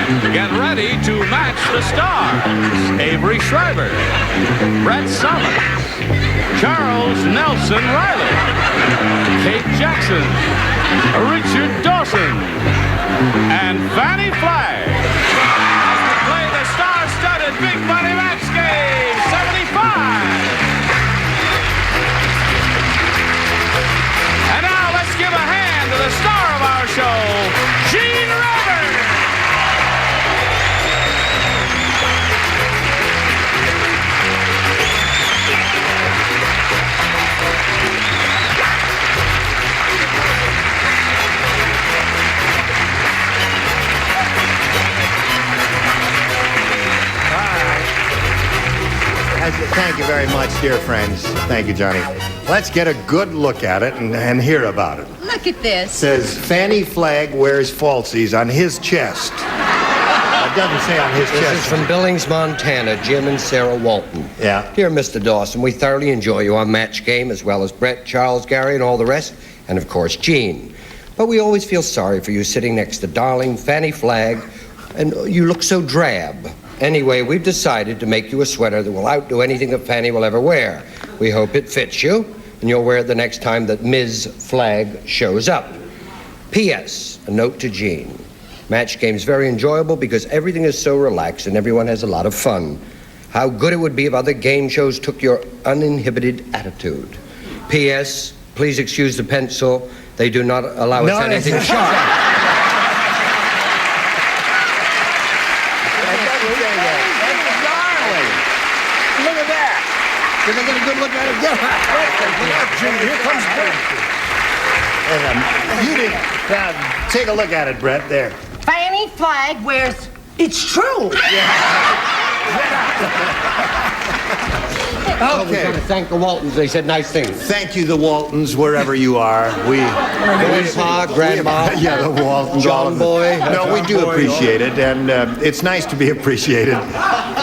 Get ready to match the stars. Avery Schreiber, Brett Summers, Charles Nelson Reilly, Kate Jackson, Richard Dawson, and Fannie Flagg. As we play the star-studded Big Money Match Game 75. And now let's give a hand to the star of our show, Gene Rivers. Thank you very much, dear friends. Thank you, Johnny. Let's get a good look at it and hear about it. Look at this. It says, Fannie Flagg wears falsies on his chest. It doesn't say on his chest. This is from Billings, Montana, Jim and Sarah Walton. Yeah. Dear Mr. Dawson, we thoroughly enjoy you on Match Game, as well as Brett, Charles, Gary, and all the rest, and of course, Gene. But we always feel sorry for you sitting next to darling Fannie Flagg, and you look so drab. Anyway, we've decided to make you a sweater that will outdo anything that Fannie will ever wear. We hope it fits you, and you'll wear it the next time that Ms. Flagg shows up. P.S. A note to Gene. Match Game's very enjoyable because everything is so relaxed and everyone has a lot of fun. How good it would be if other game shows took your uninhibited attitude. P.S. Please excuse the pencil. They do not allow us anything sharp. Did I get a good look at it? Here comes Brett. You didn't. Take a look at it, Brett. There. Fannie Flagg wears... It's true. Oh, we've got to thank the Waltons. They said nice things. Thank you, the Waltons, wherever you are. Grandpa, Grandma. Yeah, the Waltons. John Boy. No, we do appreciate it, and it's nice to be appreciated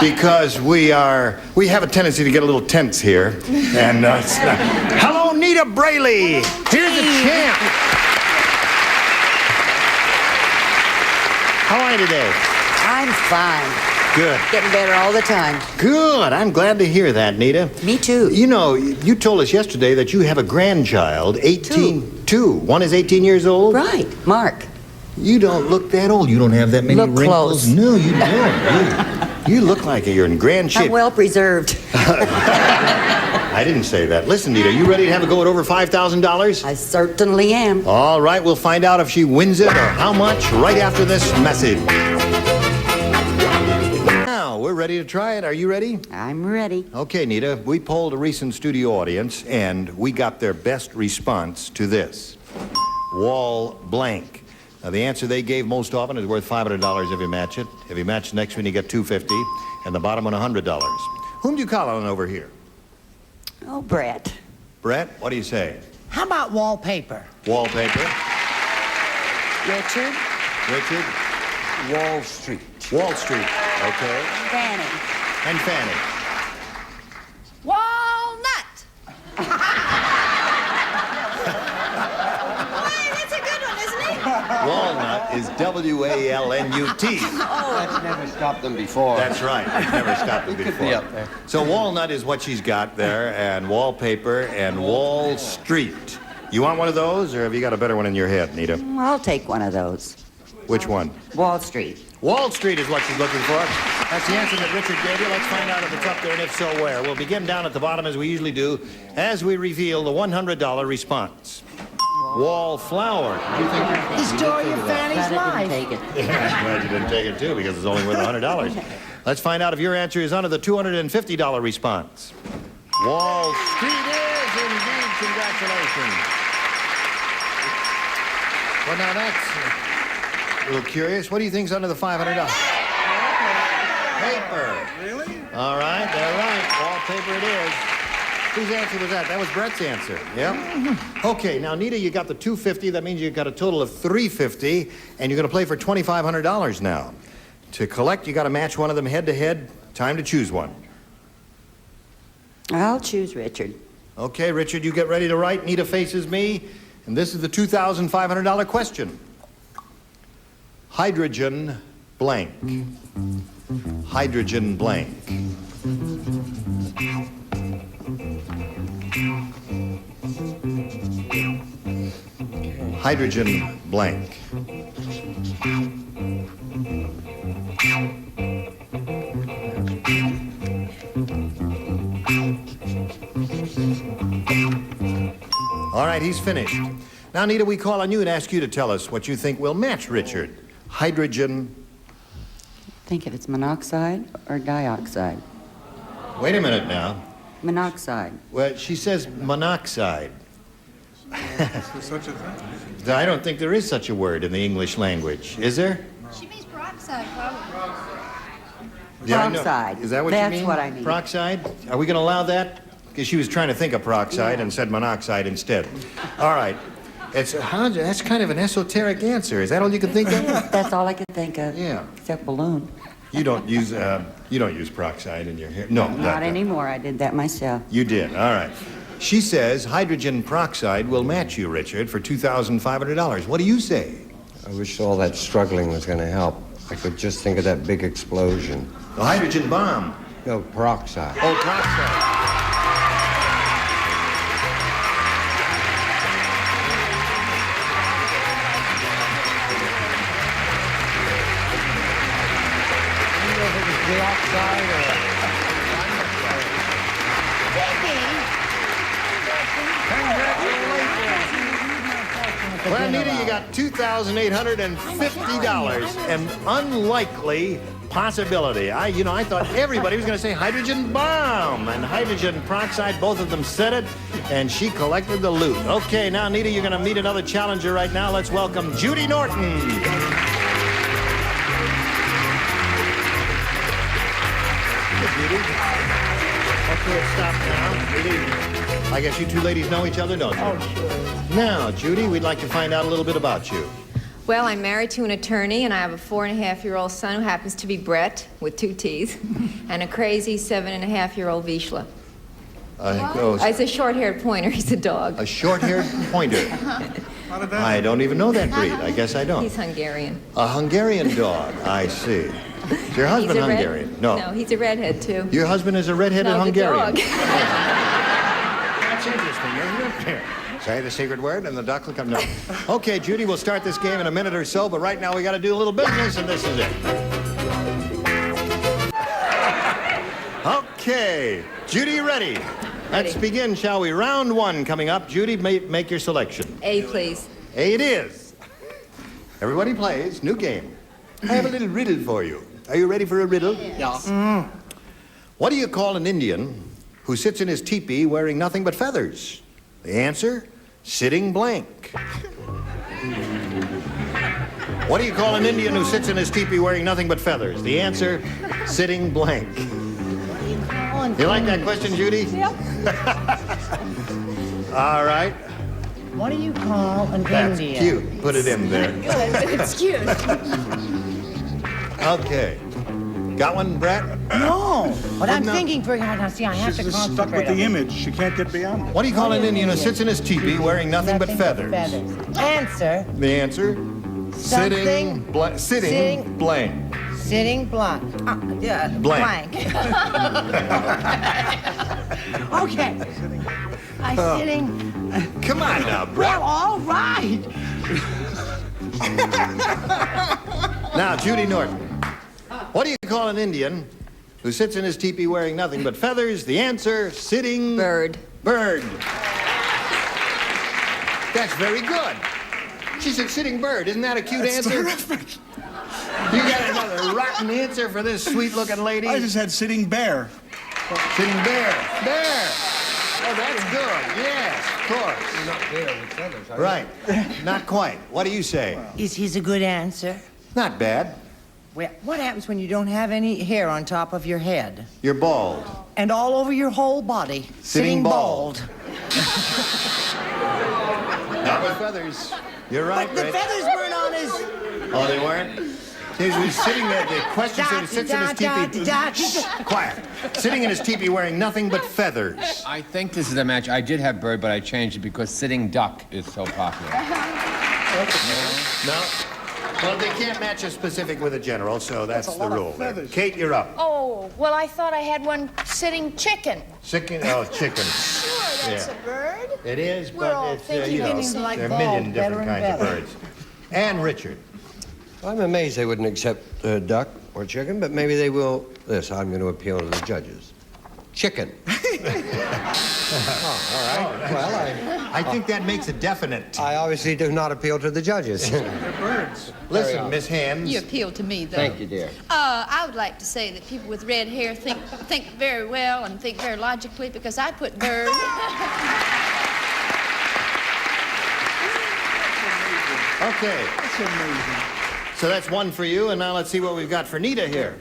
because we have a tendency to get a little tense here. And hello, Nita Reilly. Here's the champ. How are you today? I'm fine. Good. Getting better all the time. Good. I'm glad to hear that, Nita. Me too. You know, you told us yesterday that you have a grandchild, 18... Two. One is 18 years old? Right. Mark. You don't look that old. You don't have that many Look wrinkles. close. No, you don't. You look like you're in grand shape. I'm well preserved. I didn't say that. Listen, Nita, you ready to have a go at over $5,000? I certainly am. All right, we'll find out if she wins it or how much right after this message. Now, we're ready to try it. Are you ready? I'm ready. Okay, Nita, we polled a recent studio audience, and we got their best response to this. Wall blank. Now, the answer they gave most often is worth $500 if you match it. If you match the next one, you get $250, and the bottom one, $100. Whom do you call on over here? Oh, Brett. Brett, what do you say? How about wallpaper? Wallpaper. Richard. Richard. Wall Street. Wall Street. Okay. Fannie. And Fannie. Walnut. Why, that's a good one, isn't it? Walnut is W-A-L-N-U-T. That's never stopped them before. That's right. I've never stopped it Could before. be up there. So walnut is what she's got there, and wallpaper and Wall Street. You want one of those, or have you got a better one in your head, Nita? I'll take one of those. Which one? Wall Street. Wall Street is what she's looking for. That's the answer that Richard gave you. Let's find out if it's up there, and if so, where. We'll begin down at the bottom, as we usually do, as we reveal the $100 response. Wallflower. The story of Fannie's Glad I life. didn't take it. Yeah, I'm glad you didn't take it, too, because it's only worth $100. Let's find out if your answer is under the $250 response. Wall Street is indeed. Congratulations. Well, now that's a little curious. What do you think's under the $500? Paper. Really? All right, they're right. Wallpaper it is. Whose answer was that? That was Brett's answer. Yep. Okay, now, Nita, you got the $250. That means you got a total of $350, and you're going to play for $2,500 now. To collect, you got to match one of them head-to-head. Time to choose one. I'll choose Richard. Okay, Richard, you get ready to write. Nita faces me, and this is the $2,500 question. Hydrogen blank. Hydrogen blank. Hydrogen blank. All right, he's finished. Now, Nita, we call on you and ask you to tell us what you think will match Richard. Hydrogen. Think if it's monoxide or dioxide. Wait a minute now. Monoxide. Well, she says monoxide. Is there such a thing? I don't think there is such a word in the English language. Is there? She means peroxide, probably. Yeah, I know. Peroxide. Is that what That's you mean? what I mean. Peroxide? Are we going to allow that? Because she was trying to think of peroxide and said monoxide instead. All right. That's kind of an esoteric answer. Is that all you can think of? That's all I could think of. Yeah. Except balloon. You don't use peroxide in your hair? No. Not anymore. I did that myself. You did. All right. She says hydrogen peroxide will match you, Richard, for $2,500. What do you say? I wish all that struggling was going to help. I could just think of that big explosion. The hydrogen bomb. No, peroxide. Oh, peroxide. Well, Nita, you got $2,850. An unlikely possibility. I thought everybody was going to say hydrogen bomb and hydrogen peroxide. Both of them said it, and she collected the loot. Okay, now, Nita, you're going to meet another challenger right now. Let's welcome Judy Norton. Judy. Okay, stop now. Good evening. I guess you two ladies know each other, don't you? Oh, sure. Now, Judy, we'd like to find out a little bit about you. Well, I'm married to an attorney, and I have a 4.5-year-old son who happens to be Brett, with 2 T's, and a crazy 7.5-year-old Vizsla. It's a short-haired pointer. He's a dog. A short-haired pointer. How did that I don't even know that breed. I guess I don't. He's Hungarian. A Hungarian dog. I see. Is your husband He's a Hungarian? No, he's a redhead, too. Your husband is a redheaded No, the Hungarian. dog. That's interesting, isn't it? Say the secret word and the duck will come. No. Okay, Judy, we'll start this game in a minute or so, but right now we got to do a little business, and this is it. Okay, Judy, ready? Let's begin, shall we? Round 1 coming up. Judy, make your selection. A, please. A it is. Everybody plays. New game. I have a little riddle for you. Are you ready for a riddle? Yeah. What do you call an Indian who sits in his teepee wearing nothing but feathers? The answer, sitting blank. What do you call an Indian who sits in his teepee wearing nothing but feathers? The answer, sitting blank. You like that question, Judy? Yep. All right. What do you call an That's Indian? cute. Put it in there. Good, but it's cute. Okay. Got one, Brett? No, but I'm No. thinking for now. See, I have She's to just concentrate. stuck with on the it. image. She can't get beyond it. What do you call an Indian who sits in his teepee wearing nothing but feathers? Answer: The answer, sitting blank. Sitting- Blank. sitting blank. Blank. Okay. Sitting. Come on now, Brett. Well, all right. Now, Judy Norton. What do you call an Indian who sits in his teepee wearing nothing but feathers? The answer, sitting... Bird. Bird. That's very good. She said sitting bird. Isn't that a cute answer? Terrific. You got another rotten answer for this sweet-looking lady? I just had sitting bear. Sitting bear. Bear. Oh, that's good. Yes, of course. You're not there with feathers, are you? Right. Not quite. What do you say? Is his a good answer? Not bad. Well, what happens when you don't have any hair on top of your head You're bald. and all over your whole body? Sitting bald. Not with feathers. You're right, But the Rich. feathers weren't on his. Oh, they weren't? He was sitting there. The question said he sits in his teepee. Shh, quiet. Sitting in his teepee wearing nothing but feathers. I think this is a match. I did have bird, but I changed it because sitting duck is so popular. No. Well, they can't match a specific with a general, so that's the rule there. Kate, you're up. Oh, well, I thought I had one sitting chicken. Chicken? Oh, chicken. Sure, that's a bird. It is, We're all but it's, thinking there like are a million bald, better different and kinds of better. birds. And Richard. I'm amazed they wouldn't accept duck or chicken, but maybe they will. This, I'm going to appeal to the judges. Chicken. Oh, all right. Well, I think that makes it definite. I obviously do not appeal to the judges. They're birds. Listen, Miss Hands. You appeal to me, though. Thank you, dear. I would like to say that people with red hair think very well and think very logically because I put bird. Okay. That's amazing. So that's one for you, and now let's see what we've got for Nita here.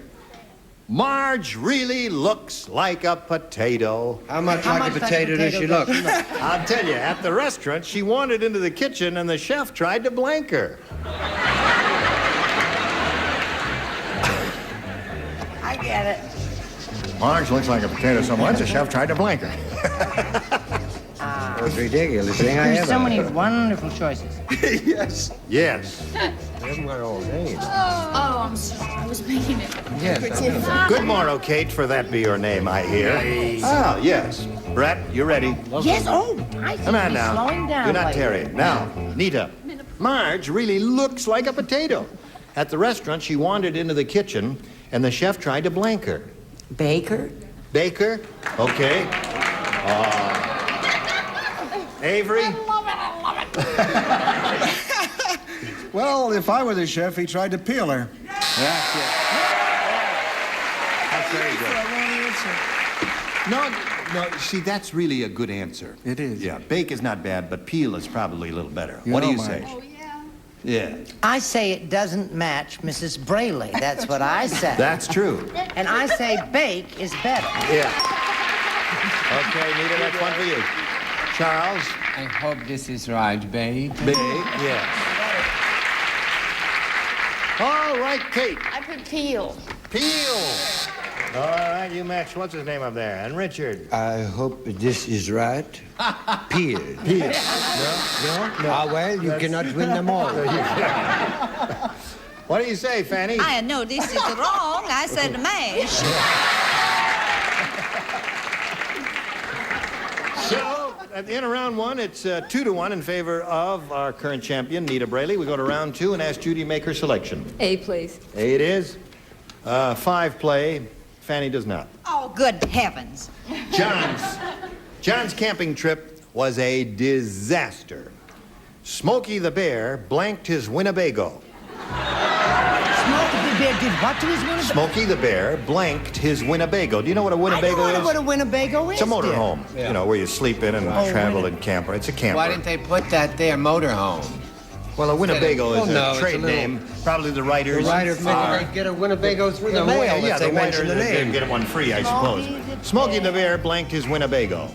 Marge really looks like a potato. How much like a potato does she look? I'll tell you, at the restaurant, she wandered into the kitchen and the chef tried to blank her. I get it. Marge looks like a potato so much, the chef tried to blank her. That's ridiculous thing I There's ever so many heard. wonderful choices. Yes. Yes. They haven't got all day. Oh, I'm sorry. I was making it. Yes, I know. Good morrow, Kate, for that be your name, I hear. Ah, yes. Brett, you ready? Yes, oh, I Come on now. slowing down. Do not lady. tarry. Now, Nita. Marge really looks like a potato. At the restaurant, she wandered into the kitchen, and the chef tried to blank her. Baker? Baker? Okay. Avery? Well, if I were the chef, he tried to peel her. That's it. That's very good. No, see, that's really a good answer. It is. Yeah, bake is not bad, but peel is probably a little better. You What do know, you Marge. say? Oh, yeah. Yeah, I say it doesn't match Mrs. Brayley. That's what I say. that's true. And I say bake is better. Yeah. Okay, Nita, that's one for you. Charles? I hope this is right, babe. Big, yes. All right, Kate. I put peel. Peel. All right, you match. What's his name up there? And Richard. I hope this is right. Peel. Peel. No. Ah, well, you cannot win them all. What do you say, Fannie? I know this is wrong. I said mash. So, at the end of round one, it's 2-1 in favor of our current champion, Nita Brayley. We go to round two and ask Judy to make her selection. A, please. A it is. 5 play. Fannie does not. Oh, good heavens. John's camping trip was a disaster. Smokey the Bear blanked his Winnebago. Smokey the Bear did what to his Winnebago? Smokey the Bear blanked his Winnebago. Do you know what a Winnebago I is? know what a Winnebago is. It's a dear. motorhome, you know, where you sleep in and travel and camper. It's a camper. Why didn't they put that there, motorhome? Well, a Winnebago is no, a it's trade a little- name. Probably the writers. The writer figured they'd get a Winnebago through the mail yeah, if the they mentioned the writer name. did get one free, I suppose. Smokey the Bear blanked his Winnebago.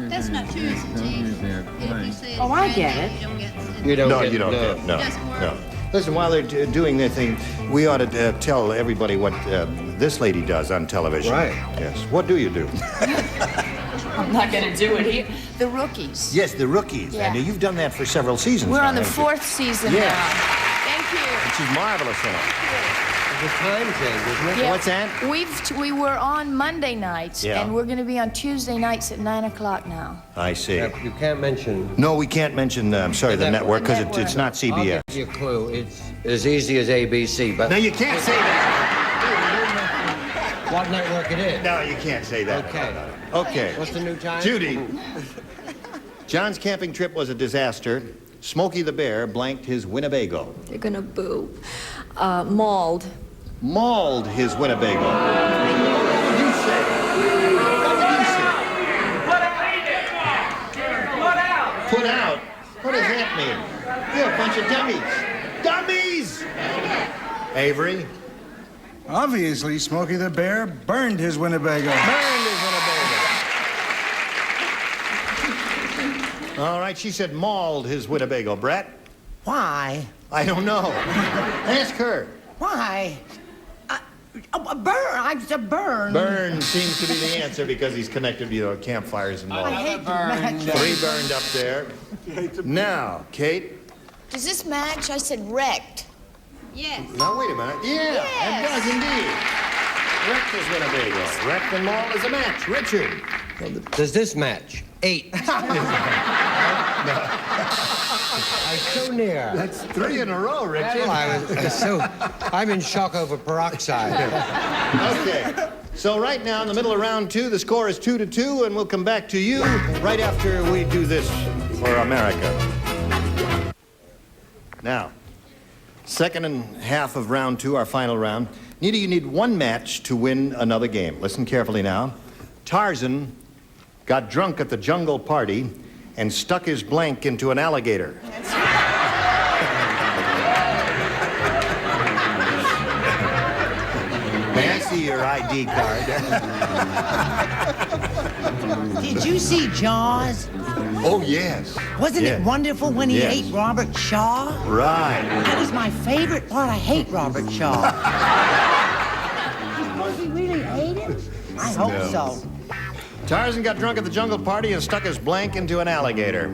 That's not true, is it, Chief? Oh, I get it. You don't No, get you don't no. get no. Listen, while they're doing their thing, we ought to tell everybody what this lady does on television. Right. Yes. What do you do? I'm not going to do it here. The rookies. Yes, the rookies. Yeah. And you've done that for several seasons. We're now, on the haven't you? 4th season Yeah. now. Thank you. She's marvelous in it. The time change, isn't it? Yeah, What's that? We were on Monday nights, Yeah. and we're going to be on Tuesday nights at 9 o'clock now. I see. You can't mention. No, we can't mention, I'm sorry, the network, because it's not I'll CBS. give you a clue. It's as easy as ABC, but No, you can't say that. what network it is? No, you can't say that. Okay. Okay. What's the new time? Judy. John's camping trip was a disaster. Smokey the Bear blanked his Winnebago. They're gonna boo. Mauled. Mauled his Winnebago. What did you say? What did you say? Put out? What does that mean? You're a bunch of dummies. Dummies! Avery? Obviously, Smokey the Bear burned his Winnebago. Burned his Winnebago. All right, she said mauled his Winnebago. Brett? Why? I don't know. Ask her. Why? A burn. I said burn. Burn seems to be the answer because he's connected to campfires and all. I hate to match 3 burned up there. Now, Kate. Does this match? I said wrecked. Yes. Now, wait a minute. Yeah, it does indeed. Rick is Winnebago. Wreck and Mall is a match. Richard. Does this match? 8. I'm so near. That's 3 in a row, Richard. Well, I'm in shock over peroxide. Okay. So right now, in the middle of round 2, the score is 2-2, and we'll come back to you right after we do this for America. Now, second and half of round 2, our final round. Nita, you need one match to win another game. Listen carefully now. Tarzan got drunk at the jungle party and stuck his blank into an alligator. May I see your ID card? Did you see Jaws? Oh, yes. Wasn't Yes. it wonderful when he Yes. ate Robert Shaw? Right. That was my favorite part. I hate Robert Shaw. You suppose he really ate him? I hope No. so. Tarzan got drunk at the jungle party and stuck his blank into an alligator.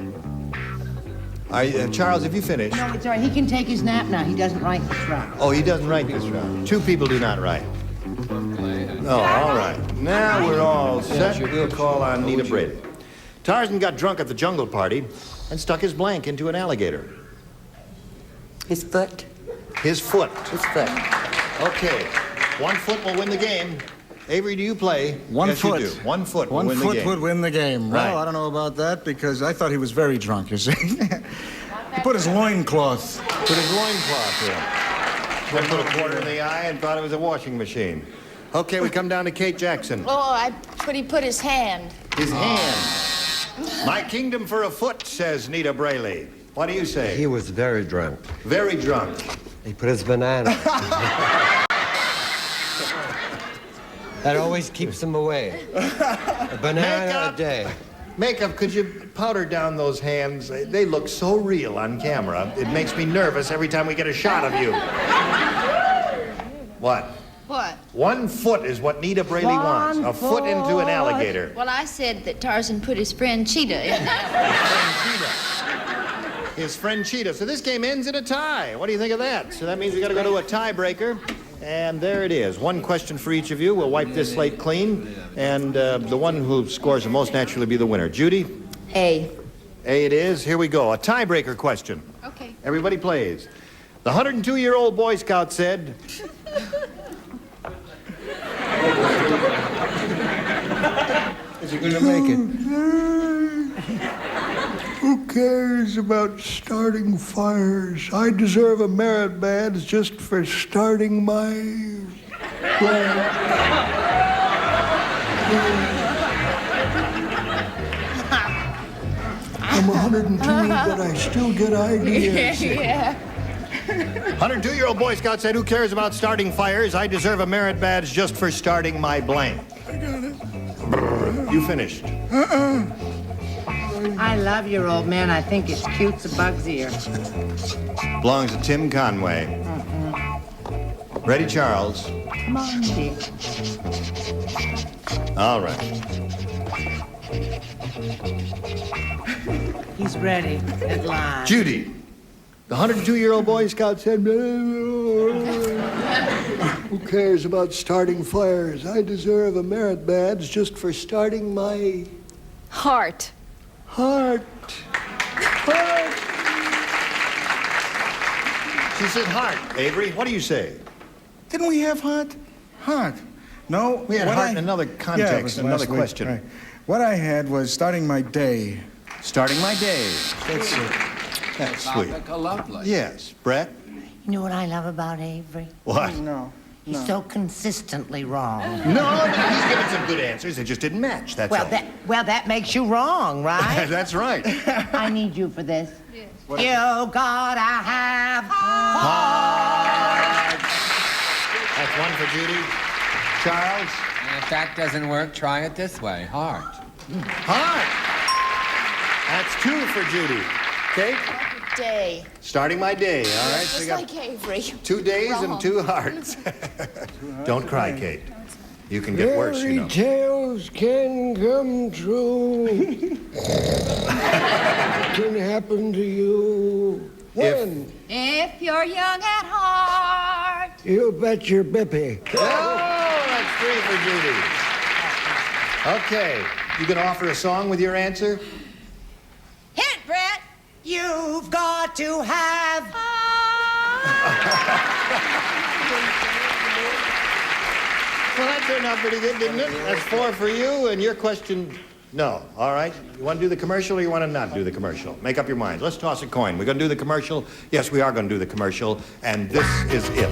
Charles, have you finished? No, it's all right. He can take his nap now. He doesn't write this round. Oh, he doesn't write this round. 2 people do not write. Oh, all right. Now we're all set. We'll call on Nita Brady. Tarzan got drunk at the jungle party and stuck his blank into an alligator. His foot? His foot. His foot. Okay. 1 foot will win the game. Avery, do you play? One Yes, foot. You do. 1 foot will One win the foot game. would win the game. Right. Well, I don't know about that because I thought he was very drunk, you see. He put his loincloth. Put his loincloth in. Then put a quarter in the eye and thought it was a washing machine. Okay, we come down to Kate Jackson. Oh, he put his hand. His hand. My kingdom for a foot, says Nita Braley. What do you say? He was very drunk. Very drunk. He put his banana. That always keeps him away. A banana Makeup. a day. Makeup, could you powder down those hands? They look so real on camera. It makes me nervous every time we get a shot of you. What? What? 1 foot is what Nita Braley wants. A foot into an alligator. Well, I said that Tarzan put his friend Cheetah in there. His friend Cheetah. So this game ends in a tie. What do you think of that? So that means we got to go to a tiebreaker. And there it is. 1 question for each of you. We'll wipe this slate clean. And the one who scores the most naturally be the winner. Judy? A. A it is. Here we go. A tiebreaker question. Okay. Everybody plays. The 102-year-old Boy Scout said... Is he going to make it? Who cares about starting fires? I deserve a merit badge just for starting my... I'm 102, but I still get ideas. Yeah. 102-year-old Boy Scout said, who cares about starting fires? I deserve a merit badge just for starting my blank. I got it. You finished. I love your old man. I think it's cute's a bug's ear. Belongs to Tim Conway. Ready, Charles? Come on, dear. All right. He's ready. At last. Judy. The 102-year-old Boy Scout said, who cares about starting fires? I deserve a merit badge just for starting my... Heart. Heart. Heart. She said heart. Avery, what do you say? Didn't we have heart? Heart. No. We had what heart in another context, Yeah, it was another last week. question. Right. What I had was starting my day. Starting my day. That's it. That's sweet. Lovely. Yes. Brett? You know what I love about Avery? What? No. He's so consistently wrong. No, he's given some good answers. They just didn't match. That's all. That makes you wrong, right? That's right. I need you for this. Yes. You gotta have Heart. That's 1 for Judy. Charles? And if that doesn't work, try it this way. Heart. Heart. That's 2 for Judy. Kate? Day. Starting my day. All right. So Just you got like Avery. 2 days Wrong. and 2 hearts. Don't cry, Kate. You can get worse, you know. Tales can come true. Can happen to you. When? If you're young at heart. You bet your bippy. Oh, that's 3 for Judy. Okay, you gonna offer a song with your answer? Hint, Brett. You've got to have. Well, that turned out pretty good, didn't it? That's 4 for you, and your question, no. All right, you want to do the commercial or you want to not do the commercial? Make up your mind. Let's toss a coin. We're going to do the commercial. Yes, we are going to do the commercial, and this is it.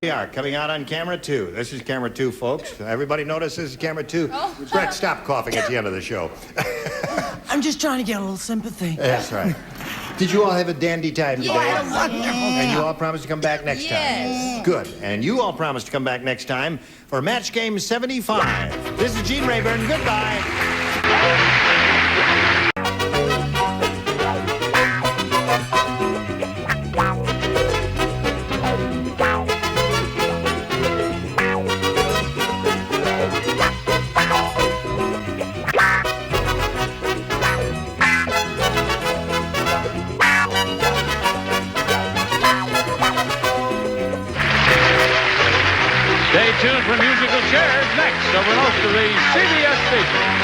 We are coming out on camera 2. This is camera 2, folks. Everybody notice this is camera 2? Oh. Brett, stop coughing at the end of the show. I'm just trying to get a little sympathy. That's right. Did you all have a dandy time today? Yes. And you all promised to come back next time? Good. And you all promised to come back next time for Match Game 75. This is Gene Rayburn. Goodbye. Stay tuned for musical chairs next over most of the CBS stations.